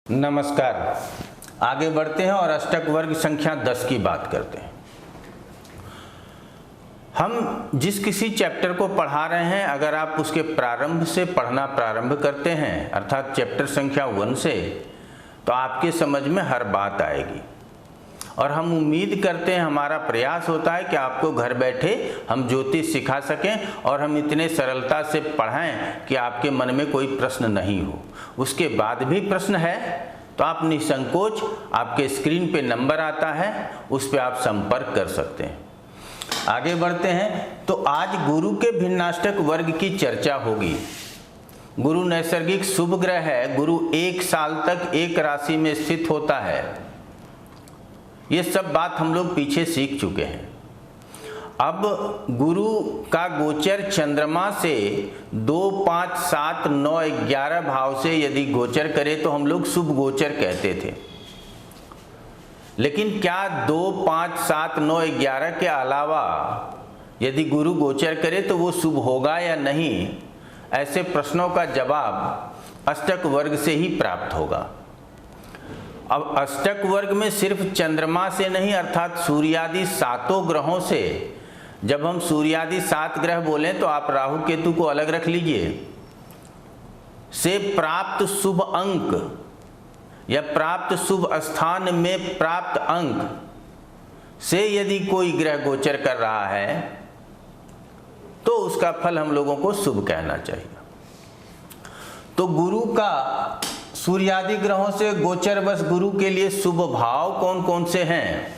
नमस्कार। आगे बढ़ते हैं और अष्टक वर्ग संख्या 10 की बात करते हैं। हम जिस किसी चैप्टर को पढ़ा रहे हैं, अगर आप उसके प्रारंभ से पढ़ना प्रारंभ करते हैं, अर्थात चैप्टर संख्या 1 से, तो आपके समझ में हर बात आएगी। और हम उम्मीद करते हैं, हमारा प्रयास होता है कि आपको घर बैठे हम ज्योतिष सिखा सकें और हम इतने सरलता से पढ़ाएं कि आपके मन में कोई प्रश्न नहीं हो। उसके बाद भी प्रश्न है तो आप निसंकोच, आपके स्क्रीन पे नंबर आता है, उस पर आप संपर्क कर सकते हैं। आगे बढ़ते हैं तो आज गुरु के भिन्नाष्टक वर्ग की चर्चा होगी। गुरु नैसर्गिक शुभ ग्रह है। गुरु 1 साल तक एक राशि में स्थित होता है। ये सब बात हम लोग पीछे सीख चुके हैं। अब गुरु का गोचर चंद्रमा से 2, 5, 7, 9, 11 भाव से यदि गोचर करे तो हम लोग शुभ गोचर कहते थे। लेकिन क्या 2, 5, 7, 9, 11 के अलावा यदि गुरु गोचर करे तो वो शुभ होगा या नहीं? ऐसे प्रश्नों का जवाब अष्टक वर्ग से ही प्राप्त होगा। अब अष्टक वर्ग में सिर्फ चंद्रमा से नहीं, अर्थात सूर्यादि 7 ग्रहों से, जब हम सूर्यादि 7 ग्रह बोलें तो आप राहु केतु को अलग रख लीजिए, से प्राप्त शुभ अंक या प्राप्त शुभ स्थान में प्राप्त अंक से यदि कोई ग्रह गोचर कर रहा है तो उसका फल हम लोगों को शुभ कहना चाहिए। तो गुरु का सूर्यादि ग्रहों से गोचर बस गुरु के लिए शुभ भाव कौन कौन से हैं,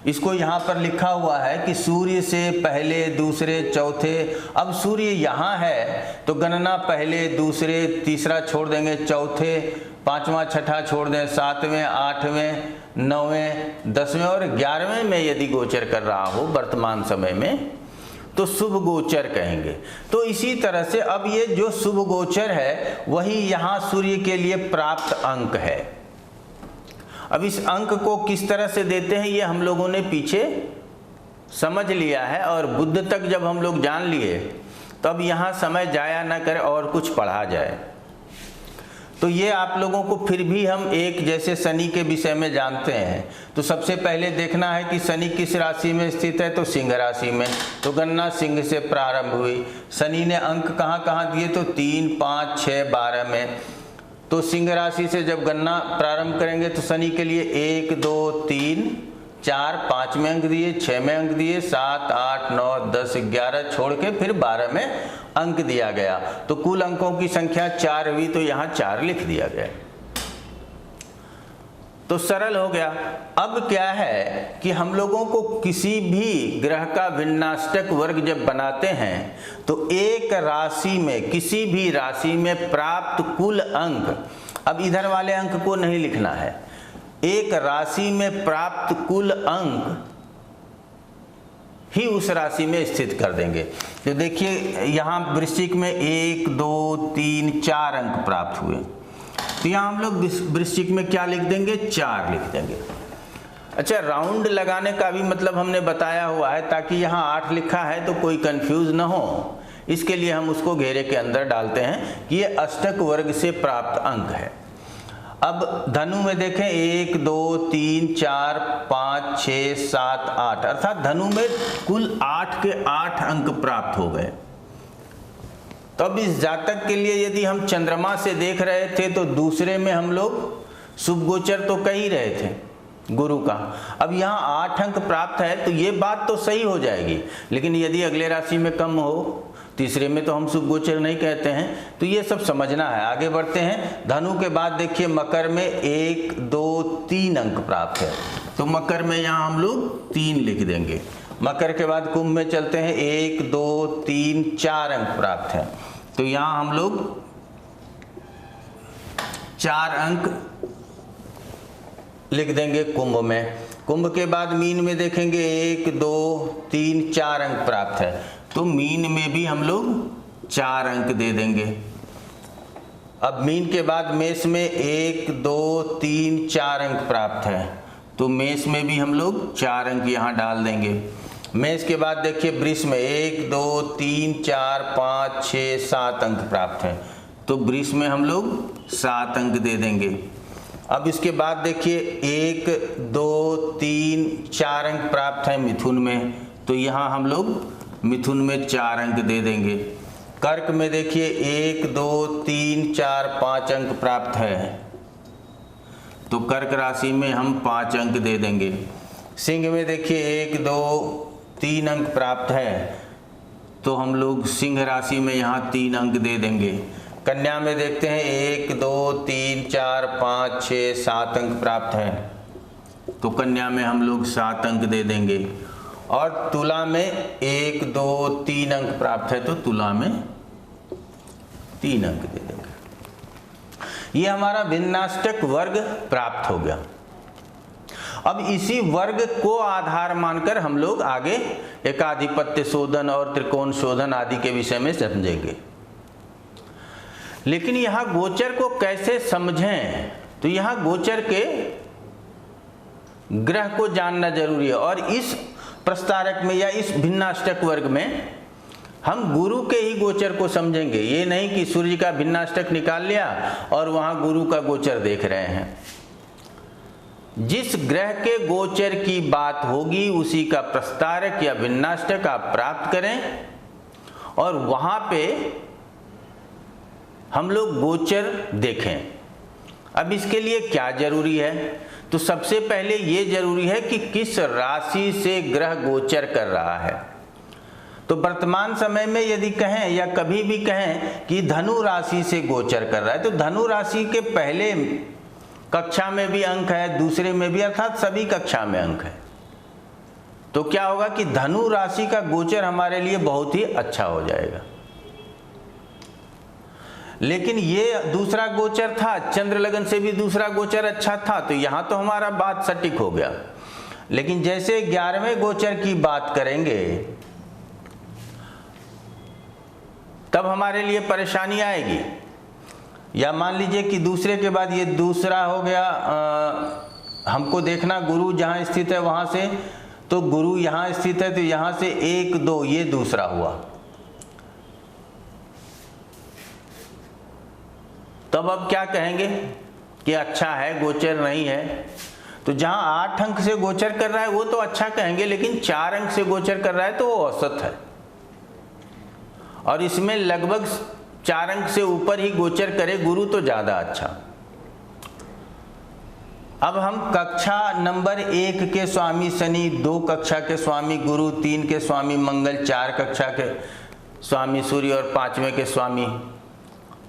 इसको यहाँ पर लिखा हुआ है कि सूर्य से पहले, दूसरे, चौथे। अब सूर्य यहाँ है तो गणना पहले, दूसरे, तीसरा छोड़ देंगे, चौथे, 5वां, 6ठा छोड़ दें, 7वें, 8वें, 9वें, 10वें और 11वें में यदि गोचर कर रहा हो वर्तमान समय में तो शुभ गोचर कहेंगे। तो इसी तरह से अब ये जो शुभ गोचर है वही यहाँ सूर्य के लिए प्राप्त अंक है। अब इस अंक को किस तरह से देते हैं ये हम लोगों ने पीछे समझ लिया है, और बुद्ध तक जब हम लोग जान लिए तब यहाँ समय जाया न करे और कुछ पढ़ा जाए। तो ये आप लोगों को फिर भी हम एक जैसे शनि के विषय में जानते हैं तो सबसे पहले देखना है कि शनि किस राशि में स्थित है, तो सिंह राशि में। तो गणना सिंह से प्रारंभ हुई। शनि ने अंक कहाँ कहाँ दिए, तो 3, 5, 6, 12 में। तो सिंह राशि से जब गणना प्रारंभ करेंगे तो शनि के लिए 1, 2, 3, 4, 5 में अंक दिए, 6 में अंक दिए, 7, 8, 9, 10, 11 छोड़ के फिर 12 में अंक दिया गया। तो कुल अंकों की संख्या 4 हुई, तो यहाँ 4 लिख दिया गया। तो सरल हो गया। अब क्या है कि हम लोगों को किसी भी ग्रह का विन्नाष्टक वर्ग जब बनाते हैं तो एक राशि में, किसी भी राशि में प्राप्त कुल अंक, अब इधर वाले अंक को नहीं लिखना है, एक राशि में प्राप्त कुल अंक ही उस राशि में स्थित कर देंगे। तो देखिए यहाँ वृश्चिक में 1, 2, 3, 4 अंक प्राप्त हुए, तो यहाँ हम लोग वृश्चिक में क्या लिख देंगे, 4 लिख देंगे। अच्छा, राउंड लगाने का भी मतलब हमने बताया हुआ है ताकि यहाँ 8 लिखा है तो कोई कंफ्यूज ना हो, इसके लिए हम उसको घेरे के अंदर डालते हैं कि ये अष्टक वर्ग से प्राप्त अंक है। अब धनु में देखें 1, 2, 3, 4, 5, 6, 7, 8, अर्थात धनु में कुल 8 के 8 अंक प्राप्त हो गए। तो अब इस जातक के लिए यदि हम चंद्रमा से देख रहे थे तो दूसरे में हम लोग शुभ गोचर तो कह ही रहे थे गुरु का। अब यहाँ 8 अंक प्राप्त है तो ये बात तो सही हो जाएगी, लेकिन यदि अगले राशि में कम हो, तीसरे में तो हम शुभ गोचर नहीं कहते हैं। तो ये सब समझना है। आगे बढ़ते हैं। धनु के बाद देखिए मकर में 1, 2, 3 अंक प्राप्त है, तो मकर में यहाँ हम लोग 3 लिख देंगे। मकर के बाद कुंभ में चलते हैं, 1, 2, 3, 4 अंक प्राप्त है, तो यहाँ हम लोग 4 अंक लिख देंगे कुंभ में। कुंभ के बाद मीन में देखेंगे 1, 2, 3, 4 अंक प्राप्त है, तो मीन में भी हम लोग 4 अंक दे देंगे। अब मीन के बाद मेष में 1, 2, 3, 4 अंक प्राप्त है, तो मेष में भी हम लोग 4 अंक यहाँ डाल देंगे। मेष के बाद देखिए वृष में 1, 2, 3, 4, 5, 6, 7 अंक प्राप्त है, तो वृष में हम लोग 7 अंक दे देंगे। अब इसके बाद देखिए 1, 2, 3, 4 अंक प्राप्त है मिथुन में, तो यहाँ हम लोग मिथुन में 4 अंक दे देंगे। कर्क में देखिए 1, 2, 3, 4, 5 अंक प्राप्त है, तो कर्क राशि में हम 5 अंक दे देंगे। सिंह में देखिए 1, 2, 3 अंक प्राप्त है, तो हम लोग सिंह राशि में यहाँ 3 अंक दे देंगे। कन्या में देखते हैं 1, 2, 3, 4, 5, 6, 7 अंक प्राप्त है, तो कन्या में हम लोग 7 अंक दे देंगे। और तुला में 1, 2, 3 अंक प्राप्त है, तो तुला में 3 अंक दे देंगे। ये हमारा भिन्नाष्टक वर्ग प्राप्त हो गया। अब इसी वर्ग को आधार मानकर हम लोग आगे एकाधिपत्य शोधन और त्रिकोण शोधन आदि के विषय में समझेंगे। लेकिन यहाँ गोचर को कैसे समझें, तो यहाँ गोचर के ग्रह को जानना जरूरी है। और इस प्रस्तारक में या इस भिन्नाष्टक वर्ग में हम गुरु के ही गोचर को समझेंगे। ये नहीं कि सूर्य का भिन्नाष्टक निकाल लिया और वहां गुरु का गोचर देख रहे हैं। जिस ग्रह के गोचर की बात होगी उसी का प्रस्तारक या भिन्नाष्टक आप प्राप्त करें और वहां पे हम लोग गोचर देखें। अब इसके लिए क्या जरूरी है, तो सबसे पहले ये जरूरी है कि किस राशि से ग्रह गोचर कर रहा है। तो वर्तमान समय में यदि कहें या कभी भी कहें कि धनु राशि से गोचर कर रहा है, तो धनु राशि के पहले कक्षा में भी अंक है, दूसरे में भी, अर्थात सभी कक्षा में अंक है। तो क्या होगा कि धनु राशि का गोचर हमारे लिए बहुत ही अच्छा हो जाएगा। लेकिन ये दूसरा गोचर था, चंद्र लगन से भी दूसरा गोचर अच्छा था, तो यहां तो हमारा बात सटीक हो गया। लेकिन जैसे 11वें गोचर की बात करेंगे तब हमारे लिए परेशानी आएगी। या मान लीजिए कि दूसरे के बाद ये दूसरा हो गया, हमको देखना गुरु जहां स्थित है वहां से, तो गुरु यहां स्थित है, तो यहां से 1, 2 ये दूसरा हुआ। तब अब क्या कहेंगे कि अच्छा है, गोचर नहीं है। तो जहां 8 अंक से गोचर कर रहा है वो तो अच्छा कहेंगे, लेकिन 4 अंक से गोचर कर रहा है तो वो औसत है। और इसमें लगभग 4 अंक से ऊपर ही गोचर करे गुरु तो ज्यादा अच्छा। अब हम कक्षा नंबर 1 के स्वामी शनि, 2 कक्षा के स्वामी गुरु, 3 के स्वामी मंगल, 4 कक्षा के स्वामी सूर्य और 5वें के स्वामी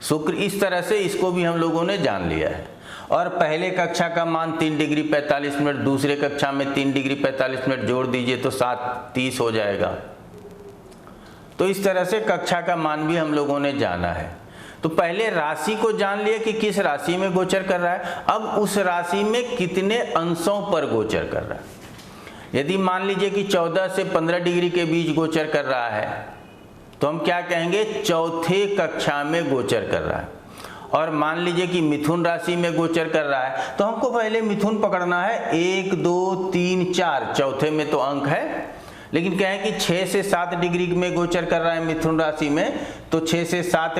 शुक्र, इस तरह से इसको भी हम लोगों ने जान लिया है। और पहले कक्षा का मान 3 डिग्री 45 मिनट, दूसरे कक्षा में 3 डिग्री 45 मिनट जोड़ दीजिए तो 7:30 हो जाएगा। तो इस तरह से कक्षा का मान भी हम लोगों ने जाना है। तो पहले राशि को जान लिया कि किस राशि में गोचर कर रहा है। अब उस राशि में कितने अंशों पर गोचर कर रहा है। यदि मान लीजिए कि 14 से 15 डिग्री के बीच गोचर कर रहा है तो हम क्या कहेंगे, चौथे कक्षा में गोचर कर रहा है। और मान लीजिए कि मिथुन राशि में गोचर कर रहा है तो हमको पहले मिथुन पकड़ना है। 1, 2, 3, 4 चौथे में तो अंक है, लेकिन कहें कि 6 से 7 डिग्री में गोचर कर रहा है मिथुन राशि में, तो 6 से 7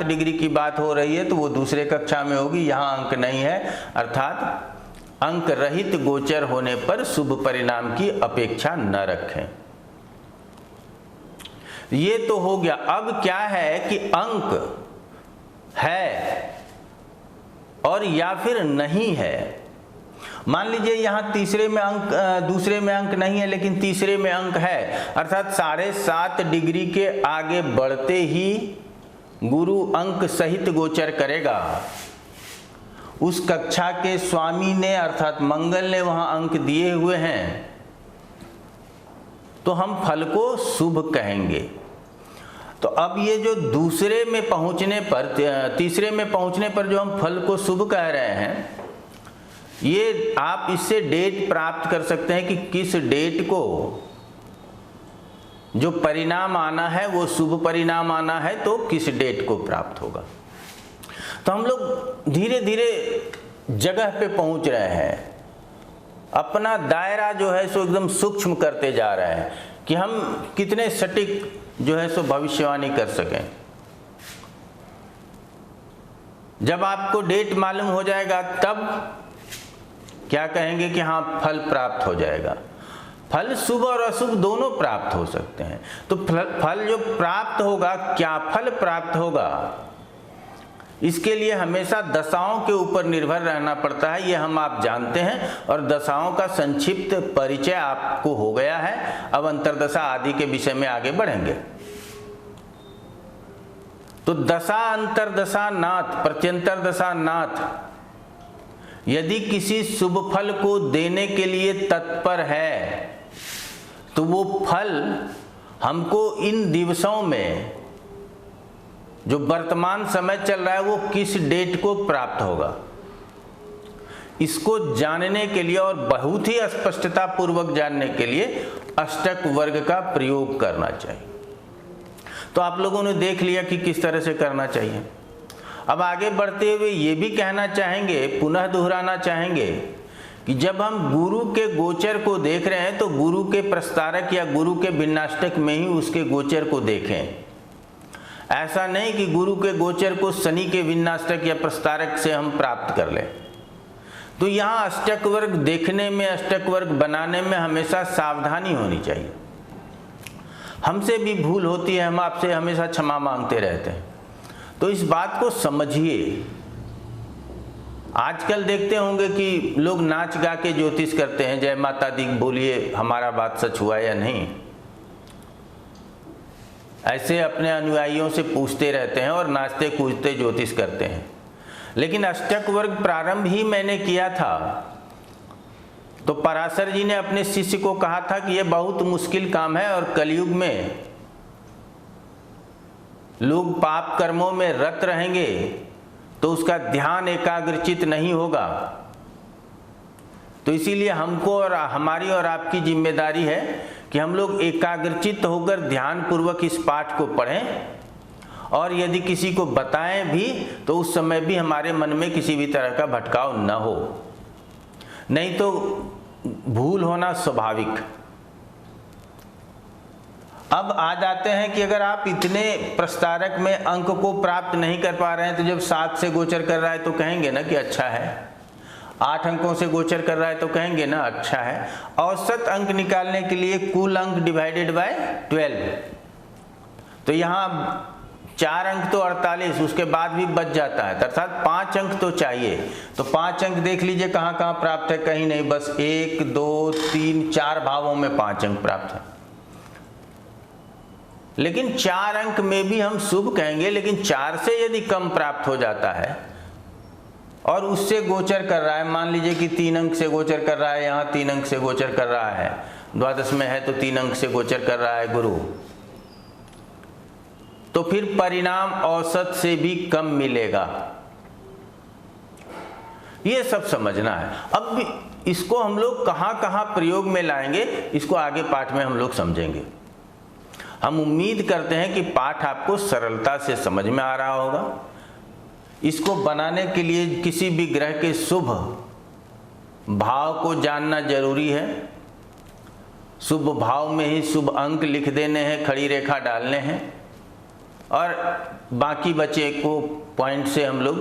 डिग्री की बात हो रही है, तो वो दूसरे कक्षा में होगी। यहाँ अंक नहीं है, अर्थात अंक रहित गोचर होने पर शुभ परिणाम की अपेक्षा न रखें। ये तो हो गया। अब क्या है कि अंक है और या फिर नहीं है। मान लीजिए यहाँ तीसरे में अंक, दूसरे में अंक नहीं है लेकिन तीसरे में अंक है, अर्थात 7.5 डिग्री के आगे बढ़ते ही गुरु अंक सहित गोचर करेगा। उस कक्षा के स्वामी ने अर्थात मंगल ने वहां अंक दिए हुए हैं, तो हम फल को शुभ कहेंगे। तो अब ये जो दूसरे में पहुंचने पर, तीसरे में पहुंचने पर जो हम फल को शुभ कह रहे हैं, ये आप इससे डेट प्राप्त कर सकते हैं कि किस डेट को जो परिणाम आना है वो शुभ परिणाम आना है, तो किस डेट को प्राप्त होगा। तो हम लोग धीरे धीरे जगह पे पहुंच रहे हैं, अपना दायरा जो है सो एकदम सूक्ष्म करते जा रहे हैं कि हम कितने सटीक जो है सो भविष्यवाणी कर सकें। जब आपको डेट मालूम हो जाएगा तब क्या कहेंगे कि हाँ फल प्राप्त हो जाएगा। फल शुभ और अशुभ दोनों प्राप्त हो सकते हैं। तो फल जो प्राप्त होगा, क्या फल प्राप्त होगा, इसके लिए हमेशा दशाओं के ऊपर निर्भर रहना पड़ता है। ये हम आप जानते हैं और दशाओं का संक्षिप्त परिचय आपको हो गया है। अब अंतर्दशा आदि के विषय में आगे बढ़ेंगे। तो दशा अंतर्दशा नाथ प्रत्यंतर दशा नाथ यदि किसी शुभ फल को देने के लिए तत्पर है तो वो फल हमको इन दिवसों में, जो वर्तमान समय चल रहा है, वो किस डेट को प्राप्त होगा, इसको जानने के लिए और बहुत ही स्पष्टता पूर्वक जानने के लिए अष्टक वर्ग का प्रयोग करना चाहिए। तो आप लोगों ने देख लिया कि किस तरह से करना चाहिए। अब आगे बढ़ते हुए ये भी कहना चाहेंगे, पुनः दोहराना चाहेंगे कि जब हम गुरु के गोचर को देख रहे हैं तो गुरु के प्रस्तारक या गुरु के भिन्नाष्टक में ही उसके गोचर को देखें। ऐसा नहीं कि गुरु के गोचर को शनि के भिन्नाष्टक या प्रस्तारक से हम प्राप्त कर लें। तो यहाँ अष्टक वर्ग देखने में, अष्टक वर्ग बनाने में हमेशा सावधानी होनी चाहिए। हमसे भी भूल होती है, हम आपसे हमेशा क्षमा मांगते रहते हैं। तो इस बात को समझिए। आजकल देखते होंगे कि लोग नाच गा के ज्योतिष करते हैं, जय माता दी बोलिए हमारा बात सच हुआ या नहीं, ऐसे अपने अनुयायियों से पूछते रहते हैं और नाचते कूदते ज्योतिष करते हैं। लेकिन अष्टक वर्ग प्रारंभ ही मैंने किया था तो पराशर जी ने अपने शिष्य को कहा था कि यह बहुत मुश्किल काम है और कलयुग में लोग पाप कर्मों में रत रहेंगे तो उसका ध्यान एकाग्रचित नहीं होगा। तो इसीलिए हमको और हमारी और आपकी जिम्मेदारी है कि हम लोग एकाग्रचित होकर ध्यान पूर्वक इस पाठ को पढ़ें और यदि किसी को बताएं भी तो उस समय भी हमारे मन में किसी भी तरह का भटकाव न हो, नहीं तो भूल होना स्वाभाविक। अब आ जाते हैं कि अगर आप इतने प्रस्तारक में अंक को प्राप्त नहीं कर पा रहे हैं तो जब 7 से गोचर कर रहा है तो कहेंगे ना कि अच्छा है, 8 अंकों से गोचर कर रहा है तो कहेंगे ना अच्छा है। औसत अंक निकालने के लिए कुल अंक डिवाइडेड बाय 12, तो यहाँ 4 अंक तो 48, उसके बाद भी बच जाता है, अर्थात 5 अंक तो चाहिए। तो 5 अंक देख लीजिए कहाँ कहाँ प्राप्त है, कहीं नहीं, बस 1 2 3 4 भावों में 5 अंक प्राप्त है। लेकिन 4 अंक में भी हम शुभ कहेंगे, लेकिन 4 से यदि कम प्राप्त हो जाता है और उससे गोचर कर रहा है, मान लीजिए कि 3 अंक से गोचर कर रहा है, यहाँ 3 अंक से गोचर कर रहा है, द्वादश में है तो 3 अंक से गोचर कर रहा है गुरु, तो फिर परिणाम औसत से भी कम मिलेगा। ये सब समझना है। अब इसको हम लोग कहाँ कहाँ प्रयोग में लाएंगे, इसको आगे पाठ में हम लोग समझेंगे। हम उम्मीद करते हैं कि पाठ आपको सरलता से समझ में आ रहा होगा। इसको बनाने के लिए किसी भी ग्रह के शुभ भाव को जानना जरूरी है। शुभ भाव में ही शुभ अंक लिख देने हैं, खड़ी रेखा डालने हैं और बाकी बचे को पॉइंट से हम लोग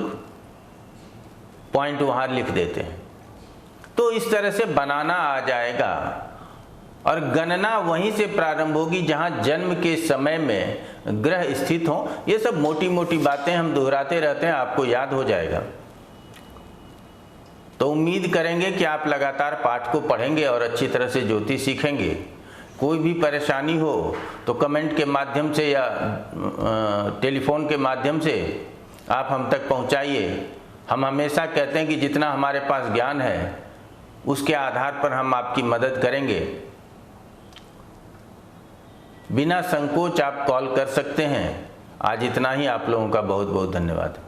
पॉइंट वहाँ लिख देते हैं। तो इस तरह से बनाना आ जाएगा और गणना वहीं से प्रारंभ होगी जहाँ जन्म के समय में ग्रह स्थित हों। ये सब मोटी मोटी बातें हम दोहराते रहते हैं, आपको याद हो जाएगा। तो उम्मीद करेंगे कि आप लगातार पाठ को पढ़ेंगे और अच्छी तरह से ज्योतिष सीखेंगे। कोई भी परेशानी हो तो कमेंट के माध्यम से या टेलीफोन के माध्यम से आप हम तक पहुंचाइए। हम हमेशा कहते हैं कि जितना हमारे पास ज्ञान है उसके आधार पर हम आपकी मदद करेंगे। बिना संकोच आप कॉल कर सकते हैं। आज इतना ही। आप लोगों का बहुत बहुत धन्यवाद।